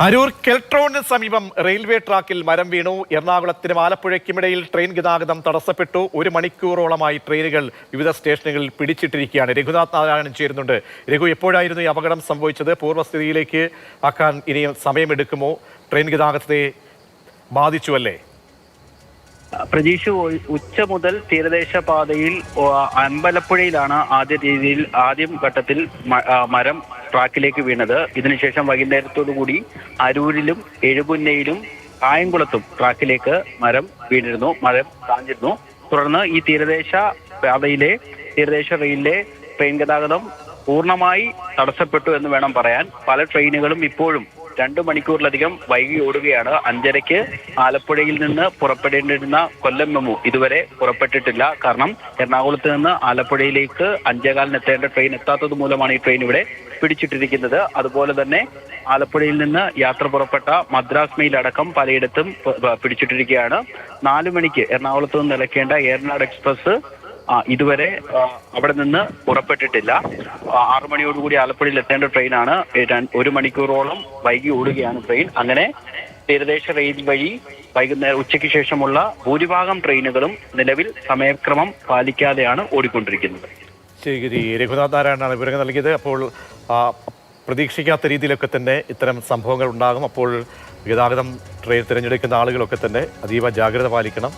അരൂർ കെൽട്രോണിന് സമീപം റെയിൽവേ ട്രാക്കിൽ മരം വീണു. എറണാകുളത്തിനും ആലപ്പുഴയ്ക്കുമിടയിൽ ട്രെയിൻ ഗതാഗതം തടസ്സപ്പെട്ടു. 1 മണിക്കൂറോളമായി ട്രെയിനുകൾ വിവിധ സ്റ്റേഷനുകളിൽ പിടിച്ചിട്ടിരിക്കുകയാണ്. രഘുനാഥ് നാരായണൻ ചേരുന്നുണ്ട്. രഘു, എപ്പോഴായിരുന്നു ഈ അപകടം സംഭവിച്ചത്? പൂർവ്വസ്ഥിതിയിലേക്ക് ആക്കാൻ ഇനിയും സമയമെടുക്കുമോ? ട്രെയിൻ ഗതാഗതത്തെ ബാധിച്ചുവല്ലേ? പ്രതീക്ഷ ഉച്ച മുതൽ തീരദേശ പാതയിൽ അമ്പലപ്പുഴയിലാണ് ആദ്യം ഘട്ടത്തിൽ മരം ട്രാക്കിലേക്ക് വീണത്. ഇതിനുശേഷം വൈകുന്നേരത്തോടുകൂടി അരൂരിലും എഴുപുന്നയിലും കായംകുളത്തും ട്രാക്കിലേക്ക് മരം വീണിരുന്നു, മരം കാഞ്ഞിരുന്നു. തുടർന്ന് ഈ തീരദേശ റെയിലിലെ ട്രെയിൻ ഗതാഗതം പൂർണ്ണമായി തടസ്സപ്പെട്ടു എന്ന് വേണം പറയാൻ. പല ട്രെയിനുകളും ഇപ്പോഴും 2 മണിക്കൂറിലധികം വൈകി ഓടുകയാണ്. 5:30 ആലപ്പുഴയിൽ നിന്ന് പുറപ്പെടേണ്ടിരുന്ന കൊല്ലം മെമു ഇതുവരെ പുറപ്പെട്ടിട്ടില്ല. കാരണം എറണാകുളത്ത് നിന്ന് ആലപ്പുഴയിലേക്ക് 5:15 എത്തേണ്ട ട്രെയിൻ എത്താത്തത് മൂലമാണ് ഈ ട്രെയിൻ ഇവിടെ പിടിച്ചിട്ടിരിക്കുന്നത്. അതുപോലെ തന്നെ ആലപ്പുഴയിൽ നിന്ന് യാത്ര പുറപ്പെട്ട മദ്രാസ് മെയിൽ അടക്കം പലയിടത്തും പിടിച്ചിട്ടിരിക്കുകയാണ്. 4 മണിക്ക് എറണാകുളത്ത് നിന്ന് നിലയ്ക്കേണ്ട ഏറനാട് എക്സ്പ്രസ് ഇതുവരെ അവിടെ നിന്ന് പുറപ്പെട്ടിട്ടില്ല. 6 മണിയോടുകൂടി ആലപ്പുഴയിൽ എത്തേണ്ട ട്രെയിനാണ്. 1 മണിക്കൂറോളം വൈകി ഓടുകയാണ് ട്രെയിൻ. അങ്ങനെ തീരദേശ റെയിൽ വഴി വൈകുന്നേരം ഉച്ചയ്ക്ക് ശേഷമുള്ള ഭൂരിഭാഗം ട്രെയിനുകളും നിലവിൽ സമയക്രമം പാലിക്കാതെയാണ് ഓടിക്കൊണ്ടിരിക്കുന്നത്. ശരി, രഘുനാഥ് നാരായണനാണ് വിവരങ്ങൾ നൽകിയത്. അപ്പോൾ പ്രതീക്ഷിക്കാത്ത രീതിയിലൊക്കെ തന്നെ ഇത്തരം സംഭവങ്ങൾ ഉണ്ടാകും. അപ്പോൾ ഗതാഗതം ട്രെയിൻ തിരഞ്ഞെടുക്കുന്ന ആളുകളൊക്കെ തന്നെ അതീവ ജാഗ്രത പാലിക്കണം.